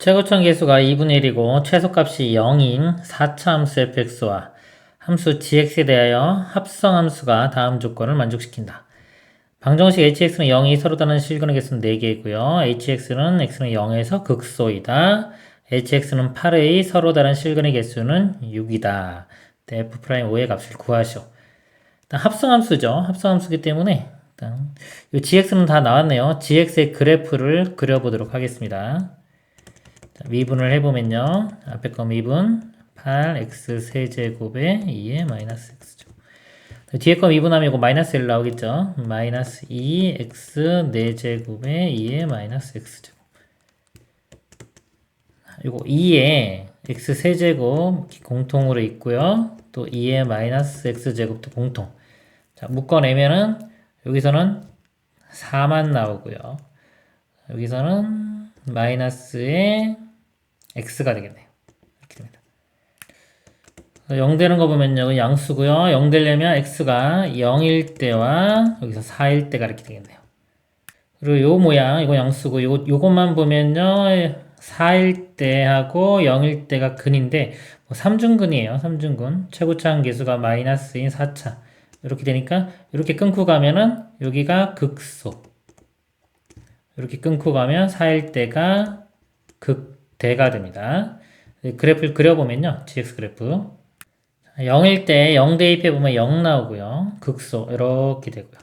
최고점 계수가 2분의 1이고 최소값이 0인 4차 함수 fx와 함수 gx에 대하여 합성함수가 다음 조건을 만족시킨다. 방정식 hx는 0이 서로 다른 실근의 개수는 4개이고요. hx는 x는 0에서 극소이다. hx는 8의 서로 다른 실근의 개수는 6이다. f'5의 값을 구하시오. 일단 합성함수죠. 합성함수기 때문에 일단 이 gx는 다 나왔네요. gx의 그래프를 그려보도록 하겠습니다. 자, 미분을 해보면요. 앞에 거 미분 8x 세제곱에 2의 마이너스 x죠. 뒤에 거 미분하면 이거 마이너스 1 나오겠죠. 마이너스 2x 4제곱에 2의 마이너스 x죠. 이거 2에 x 세제곱 공통으로 있고요. 또 2의 마이너스 x제곱도 공통. 자, 묶어내면은 여기서는 4만 나오고요. 여기서는 마이너스의 x가 되겠네요. 이렇게 됩니다. 0 되는 거 보면요. 양수고요. 0 되려면 x가 0일 때와 여기서 4일 때가 이렇게 되겠네요. 그리고 요 모양, 이거 양수고, 요것만 보면요. 4일 때하고 0일 때가 근인데, 3중근이에요. 3중근. 최고차항 계수가 마이너스인 4차. 이렇게 되니까, 이렇게 끊고 가면은, 여기가 극소. 이렇게 끊고 가면 4일 때가 극대가 됩니다. 그래프를 그려보면요. gx 그래프. 0일 때 0 대입해보면 0 나오고요. 극소. 이렇게 되고요.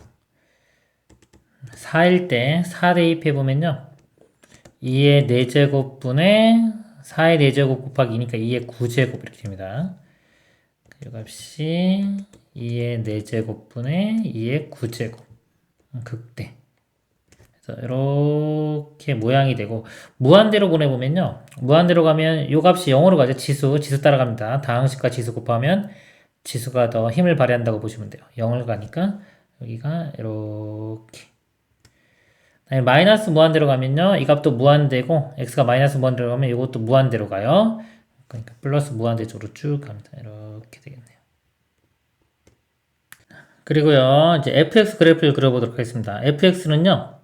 4일 때 4 대입해보면요. 2의 4제곱분의 4의 4제곱 곱하기 2니까 2의 9제곱 이렇게 됩니다. 그 값이 2의 4제곱분의 2의 9제곱. 극대. 그래서 이렇게 모양이 되고 무한대로 보내보면요. 무한대로 가면 이 값이 0으로 가죠. 지수 따라갑니다. 다항식과 지수 곱하면 지수가 더 힘을 발휘한다고 보시면 돼요. 0을 가니까 여기가 이렇게 마이너스 무한대로 가면요. 이 값도 무한대고 x가 마이너스 무한대로 가면 이것도 무한대로 가요. 그러니까 플러스 무한대 쪽으로 쭉 갑니다. 이렇게 되겠네요. 그리고요. 이제 fx 그래프를 그려보도록 하겠습니다. fx는요.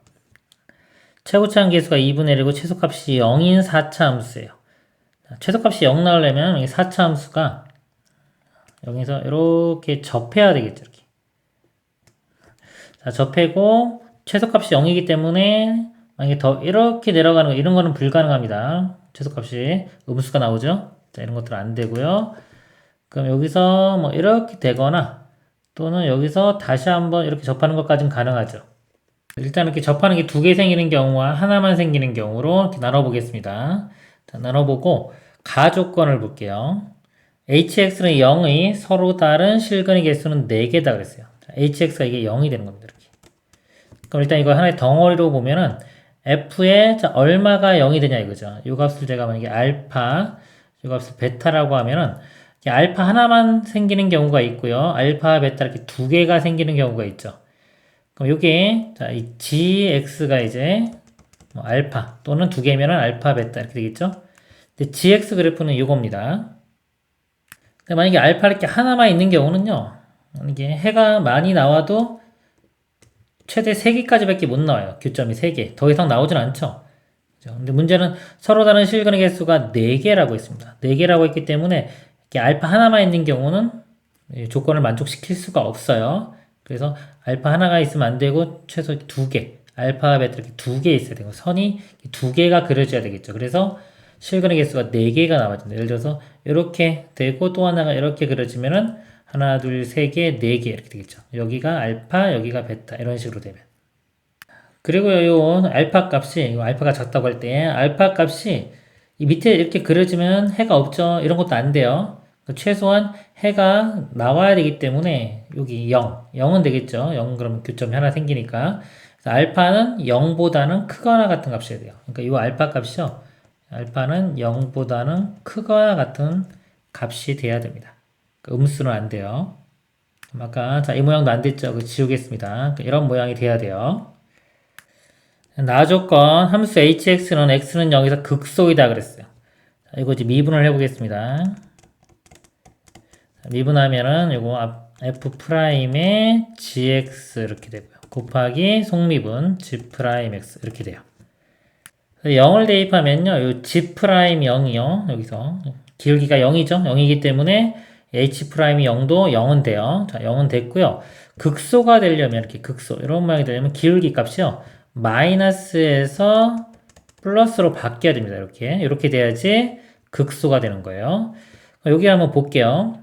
최고차항 계수가 2분의 1이고 최소값이 0인 4차 함수예요. 최소값이 0 나오려면 이 4차 함수가 여기서 이렇게 접해야 되겠죠. 이렇게. 자, 접해고 최소값이 0이기 때문에 만약에 더 이렇게 내려가는 거 이런 거는 불가능합니다. 최소값이 음수가 나오죠. 자, 이런 것들은 안 되고요. 그럼 여기서 뭐 이렇게 되거나 또는 여기서 다시 한번 이렇게 접하는 것까지는 가능하죠. 일단 이렇게 접하는 게 2개 생기는 경우와 하나만 생기는 경우로 이렇게 나눠보겠습니다. 자, 나눠보고 가조건을 볼게요. hx는 0의 서로 다른 실근의 개수는 4개다 그랬어요. 자, hx가 이게 0이 되는 겁니다. 이렇게. 그럼 일단 이거 하나의 덩어리로 보면은 f의 자, 얼마가 0이 되냐 이거죠. 이 값을 제가 만약에 알파, 이 값을 베타라고 하면은 알파 하나만 생기는 경우가 있고요. 알파, 베타 이렇게 2개가 생기는 경우가 있죠. 그럼 요게 자, 이 gx가 이제 뭐 알파 또는 2개면은 알파, 베타 이렇게 되겠죠. 근데 gx 그래프는 요겁니다. 근데 만약에 알파 이렇게 하나만 있는 경우는요. 이게 해가 많이 나와도 최대 3개까지밖에 못 나와요. 교점이 3개. 더 이상 나오진 않죠. 그죠? 근데 문제는 서로 다른 실근의 개수가 4개라고 했습니다. 4개라고 했기 때문에 이렇게 알파 하나만 있는 경우는 조건을 만족시킬 수가 없어요. 그래서 알파 하나가 있으면 안 되고 최소 2개, 알파, 베타 이렇게 2개 있어야 되고 선이 2개가 그려져야 되겠죠. 그래서 실근의 개수가 4개가 나와집니다. 예를 들어서 이렇게 되고 또 하나가 이렇게 그려지면은 하나, 둘, 세 개, 4개 이렇게 되겠죠. 여기가 알파, 여기가 베타 이런 식으로 되면. 그리고 요 알파 값이 요 알파가 작다고 할 때 알파 값이 이 밑에 이렇게 그려지면 해가 없죠. 이런 것도 안 돼요. 최소한 해가 나와야 되기 때문에 여기 0은 되겠죠. 0 그러면 교점이 하나 생기니까 알파는 0보다는 크거나 같은 값이어야 돼요. 그러니까 이 알파 값이요. 알파는 0보다는 크거나 같은 값이 돼야 됩니다. 음수는 안 돼요. 아까 자, 이 모양도 안 됐죠. 지우겠습니다. 이런 모양이 돼야 돼요. 나조건 함수 hx는 x는 0에서 극소이다 그랬어요. 자, 이거 이제 미분을 해보겠습니다. 미분하면은 이거 f'의 gx 이렇게 되고요. 곱하기 속미분 g'x 이렇게 돼요. 0을 대입하면요. 요 G 프라임 0이요. 여기서 기울기가 0이죠. 0이기 때문에 H 프라임이 0도 0은 돼요. 자, 0은 됐고요. 극소가 되려면 이렇게 극소 이런 모양이 되려면 기울기 값이요. 마이너스에서 플러스로 바뀌어야 됩니다. 이렇게 돼야지 극소가 되는 거예요. 여기 한번 볼게요.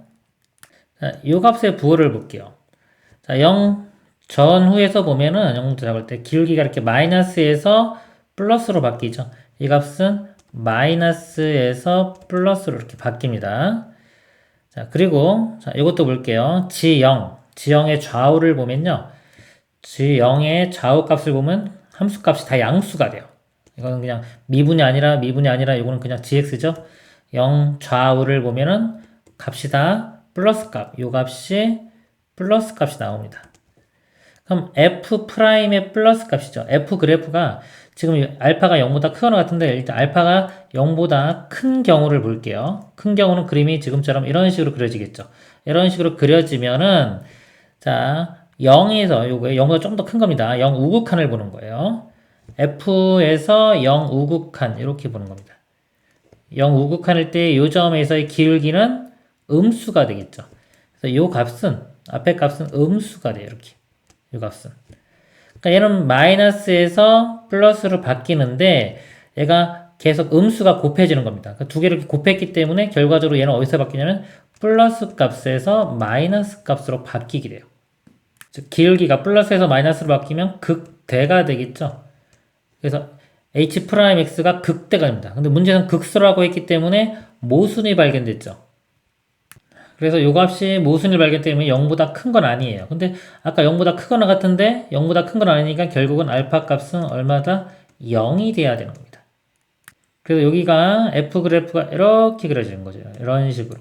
자, 이 값의 부호를 볼게요. 자, 0 전후에서 보면은 0부터 잡을 때 기울기가 이렇게 마이너스에서 플러스로 바뀌죠. 이 값은 마이너스에서 플러스로 이렇게 바뀝니다. 자, 그리고 자, 이것도 볼게요. G0, G0의 좌우를 보면요. G0의 좌우 값을 보면 함수 값이 다 양수가 돼요. 이거는 그냥 미분이 아니라 이거는 그냥 GX죠. 0 좌우를 보면은 값이 다 플러스 값, 요 값이 플러스 값이 나옵니다. 그럼 f 프라임의 플러스 값이죠. f 그래프가 지금 알파가 0보다 크거나 같은데 일단 알파가 0보다 큰 경우를 볼게요. 큰 경우는 그림이 지금처럼 이런 식으로 그려지겠죠. 이런 식으로 그려지면은 자 0에서 요거 0보다 좀 더 큰 겁니다. 0 우극한을 보는 거예요. f에서 0 우극한 이렇게 보는 겁니다. 0 우극한일 때 이 점에서의 기울기는 음수가 되겠죠. 그래서 이 값은 앞에 값은 음수가 돼요. 이렇게 이 값은. 그러니까 얘는 마이너스에서 플러스로 바뀌는데 얘가 계속 음수가 곱해지는 겁니다. 그러니까 두 개를 곱했기 때문에 결과적으로 얘는 어디서 바뀌냐면 플러스 값에서 마이너스 값으로 바뀌게 돼요. 즉 기울기가 플러스에서 마이너스로 바뀌면 극대가 되겠죠. 그래서 H'X가 극대가 됩니다. 근데 문제는 극소라고 했기 때문에 모순이 발견됐죠. 그래서 요 값이 모순이 발견 때문에 0보다 큰 건 아니에요. 근데 아까 0보다 크거나 같은데 0보다 큰 건 아니니까 결국은 알파 값은 얼마다? 0이 돼야 되는 겁니다. 그래서 여기가 F 그래프가 이렇게 그려지는 거죠. 이런 식으로.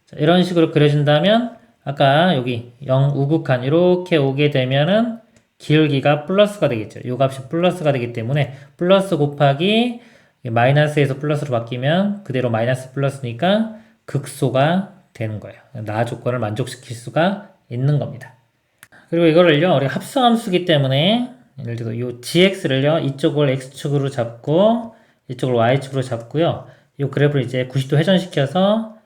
자, 이런 식으로 그려진다면 아까 여기 0 우극한 이렇게 오게 되면은 기울기가 플러스가 되겠죠. 요 값이 플러스가 되기 때문에 플러스 곱하기 마이너스에서 플러스로 바뀌면 그대로 마이너스 플러스니까 극소가 되는 거예요. 나 조건을 만족시킬 수가 있는 겁니다. 그리고 이거를요, 우리가 합성함수기 때문에 예를 들어서 이 gx를요, 이쪽을 x축으로 잡고 이쪽을 y축으로 잡고요. 이 그래프를 이제 90도 회전시켜서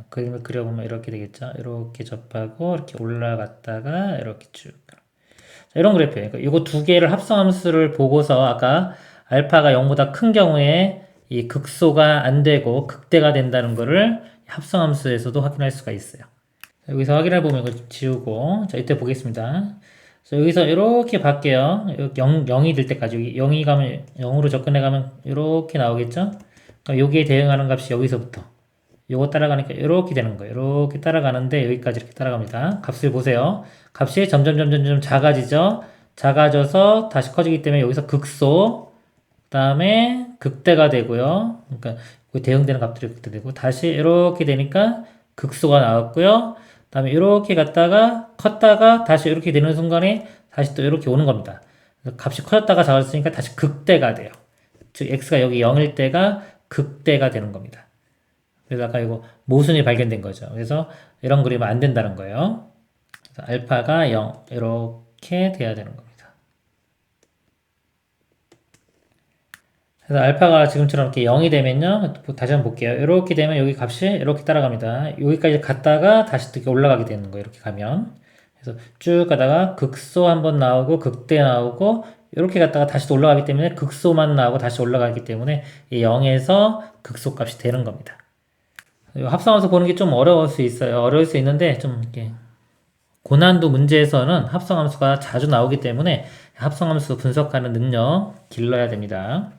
그림을 그려보면 이렇게 되겠죠. 이렇게 접하고 이렇게 올라갔다가 이렇게 쭉. 자, 이런 그래프예요. 그러니까 이거 두 개를 합성함수를 보고서 아까 알파가 0보다 큰 경우에 이 극소가 안 되고 극대가 된다는 거를 합성함수에서도 확인할 수가 있어요. 여기서 확인해 보면 이거 지우고 자 이때 보겠습니다. 그래서 여기서 이렇게 바뀌어요. 0이 될 때까지 여기 0이 가면 0으로 접근해 가면 이렇게 나오겠죠. 그러니까 여기에 대응하는 값이 여기서부터 요거 따라가니까 이렇게 되는 거예요. 이렇게 따라가는데 여기까지 이렇게 따라갑니다. 값을 보세요. 값이 점점 작아지죠. 작아져서 다시 커지기 때문에 여기서 극소, 그 다음에 극대가 되고요. 그러니까 대응되는 값들이 극대 되고 다시 이렇게 되니까 극소가 나왔고요. 그 다음에 이렇게 갔다가 컸다가 다시 이렇게 되는 순간에 다시 또 이렇게 오는 겁니다. 값이 커졌다가 작아졌으니까 다시 극대가 돼요. 즉 x가 여기 0일 때가 극대가 되는 겁니다. 그래서 아까 이거 모순이 발견된 거죠. 그래서 이런 그리면 안 된다는 거예요. 그래서 알파가 0 이렇게 돼야 되는 겁니다. 그래서 알파가 지금처럼 이렇게 0이 되면요. 다시 한번 볼게요. 이렇게 되면 여기 값이 이렇게 따라갑니다. 여기까지 갔다가 다시 또 이렇게 올라가게 되는 거예요. 이렇게 가면. 그래서 쭉 가다가 극소 한번 나오고 극대 나오고 이렇게 갔다가 다시 또 올라가기 때문에 극소만 나오고 다시 올라가기 때문에 이 0에서 극소 값이 되는 겁니다. 합성함수 보는 게 좀 어려울 수 있어요. 어려울 수 있는데 좀 이렇게 고난도 문제에서는 합성함수가 자주 나오기 때문에 합성함수 분석하는 능력 길러야 됩니다.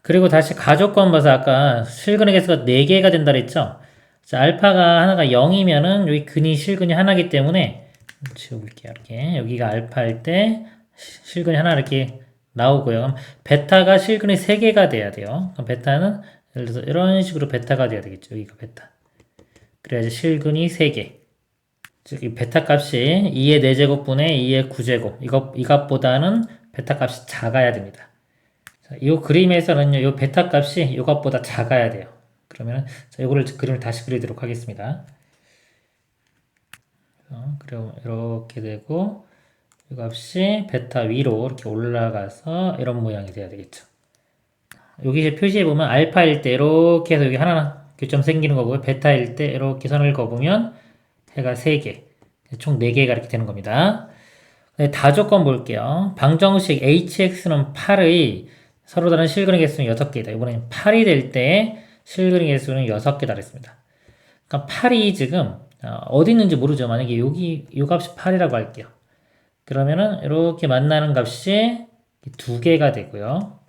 그리고 다시 가족권 봐서 아까 실근의 개수가 4개가 된다 그랬죠? 자, 알파가 하나가 0이면은 여기 근이 실근이 하나이기 때문에 지워볼게요. 이렇게 여기가 알파일 때 실근이 하나 이렇게 나오고요. 그럼 베타가 실근이 3개가 돼야 돼요. 그럼 베타는 예를 들어서 이런 식으로 베타가 돼야 되겠죠. 여기가 베타. 그래야지 실근이 3개. 즉, 이 베타 값이 2의 4제곱분의 2의 9제곱. 이 값보다는 베타 값이 작아야 됩니다. 자, 이 그림에서는요, 이 베타 값이 이것보다 작아야 돼요. 그러면, 자, 이거를 그림을 다시 그리도록 하겠습니다. 그리고 이렇게 되고, 이 값이 베타 위로 이렇게 올라가서 이런 모양이 돼야 되겠죠. 여기 표시해보면 알파일 때 이렇게 해서 여기 하나 교점 생기는 거고요. 베타일 때 이렇게 선을 그어보면 해가 3개, 총 4개가 이렇게 되는 겁니다. 네, 다조건 볼게요. 방정식 hx는 8의 서로 다른 실근의 개수는 6개이다. 이번엔 8이 될 때 실근의 개수는 6개다 그랬습니다. 그러니까 8이 지금 어디 있는지 모르죠. 만약에 여기 이 값이 8이라고 할게요. 그러면은 이렇게 만나는 값이 2개가 되고요.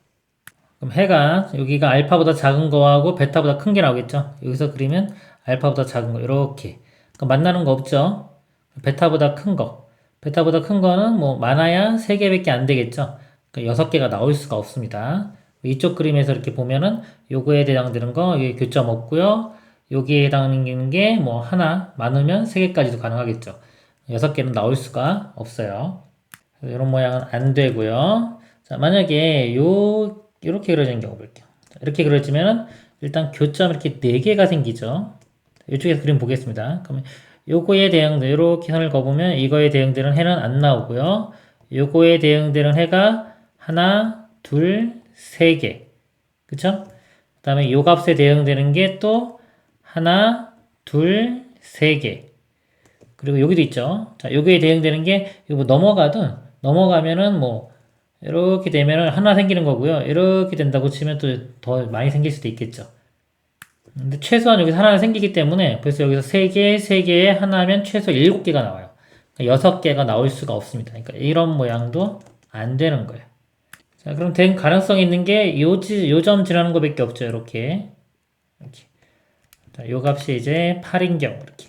그럼 해가 여기가 알파보다 작은 거하고 베타보다 큰 게 나오겠죠. 여기서 그리면 알파보다 작은 거 이렇게 만나는 거 없죠. 베타보다 큰 거. 베타보다 큰 거는 뭐 많아야 3개밖에 안 되겠죠. 그러니까 6개가 나올 수가 없습니다. 이쪽 그림에서 이렇게 보면은 요거에 해당되는 거 여기 교점 없고요. 여기에 해당되는 게 뭐 하나 많으면 3개까지도 가능하겠죠. 6개는 나올 수가 없어요. 이런 모양은 안 되고요. 자, 만약에 이렇게 그려진 경우 볼게요. 자, 이렇게 그려지면은 일단 교점 이렇게 4개가 생기죠. 이쪽에서 그림 보겠습니다. 그러면 요거에 대응들 이렇게 선을 그어보면 이거에 대응되는 해는 안 나오고요. 요거에 대응되는 해가 하나, 둘, 3개. 그쵸? 그 다음에 요 값에 대응되는 게 또 하나, 둘, 3개. 그리고 여기도 있죠. 자, 여기에 대응되는 게 이거 뭐 넘어가면은 뭐 이렇게 되면은 하나 생기는 거고요. 이렇게 된다고 치면 또 더 많이 생길 수도 있겠죠. 근데 최소한 여기서 하나 생기기 때문에 벌써 여기서 3개, 3개에 하나면 최소 7개가 나와요. 6개가 나올 수가 없습니다. 그러니까 이런 모양도 안 되는 거예요. 자, 그럼 된 가능성이 있는 게 요점 지나는 거밖에 없죠. 이렇게. 자, 요 값이 이제 8인 경우 이렇게.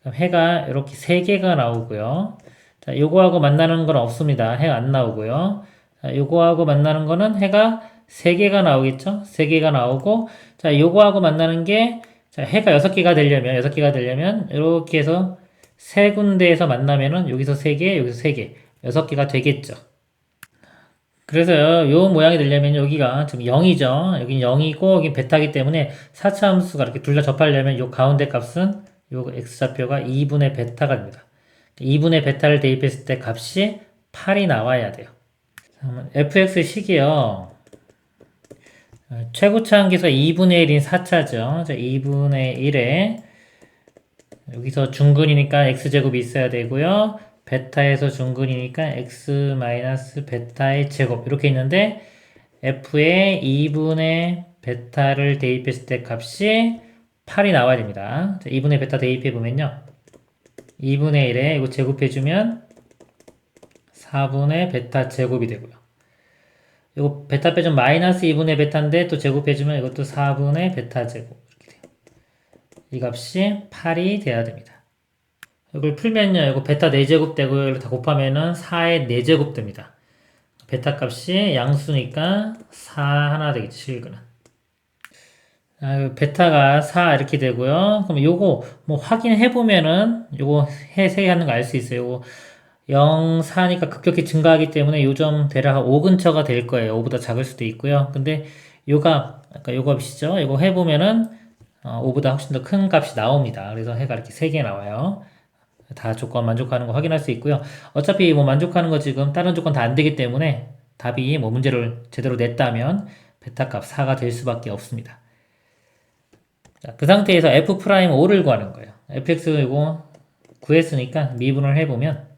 그럼 해가 이렇게 3개가 나오고요. 자, 요거하고 만나는 건 없습니다. 해가 안 나오고요. 자, 요거하고 만나는 거는 해가 3개가 나오겠죠? 3개가 나오고, 자, 요거하고 만나는 게, 자, 해가 6개가 되려면, 이렇게 해서 3군데에서 만나면은 여기서 3개, 여기서 3개, 6개가 되겠죠. 그래서 요 모양이 되려면 여기가 지금 0이죠. 여긴 0이고, 여긴 베타기 때문에 4차 함수가 이렇게 둘 다 접하려면 요 가운데 값은 요 x좌표가 2분의 베타가 됩니다. 2분의 베타를 대입했을 때 값이 8이 나와야 돼요. fx 식이요. 최고차 함계수가 2분의 1인 4차죠. 2분의 1에 여기서 중근이니까 x제곱이 있어야 되고요. 베타에서 중근이니까 x 마이너스 베타의 제곱 이렇게 있는데 f에 2분의 베타를 대입했을 때 값이 8이 나와야 됩니다. 2분의 베타 대입해보면요. 2분의 1에 이거 제곱해주면 4분의 베타 제곱이 되고요. 이거 베타 빼주면 마이너스 2분의 베타인데 또 제곱해주면 이것도 4분의 베타 제곱 이렇게 돼요. 이 값이 8이 돼야 됩니다. 이걸 풀면요. 이거 베타 4제곱 되고요. 이걸 다 곱하면은 4의 4제곱 됩니다. 베타 값이 양수니까 4 하나 되겠죠. 실근은. 베타가 4 이렇게 되고요. 그럼 요거 뭐 확인해 보면은 요거 세하는 거 알 수 있어요. 요거 0, 4니까 급격히 증가하기 때문에 요점 대략 5 근처가 될 거예요. 5보다 작을 수도 있고요. 근데 요가 아까 요 값이죠. 요거 해 보면은 5보다 훨씬 더 큰 값이 나옵니다. 그래서 해가 이렇게 3개 나와요. 다 조건 만족하는 거 확인할 수 있고요. 어차피 뭐 만족하는 거 지금 다른 조건 다 안 되기 때문에 답이 뭐 문제를 제대로 냈다면 베타 값 4가 될 수밖에 없습니다. 자, 그 상태에서 f'5를 구하는 거예요. fx 이거 구했으니까 미분을 해보면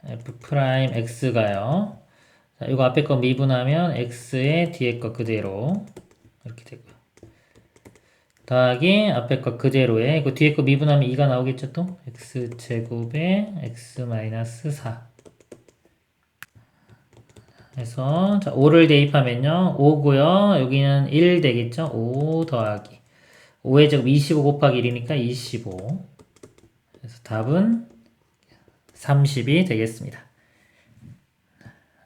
f'x가요. 자, 이거 앞에 거 미분하면 x의 뒤에 거 그대로 이렇게 되고요. 더하기 앞에 거 그대로에 이거 뒤에 거 미분하면 2가 나오겠죠 또? x제곱에 x 마이너스 4 해서 자 5를 대입하면요 5고요 여기는 1 되겠죠? 5 더하기 5의 제곱 25 곱하기 1이니까 25 그래서 답은 30이 되겠습니다.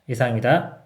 이상입니다.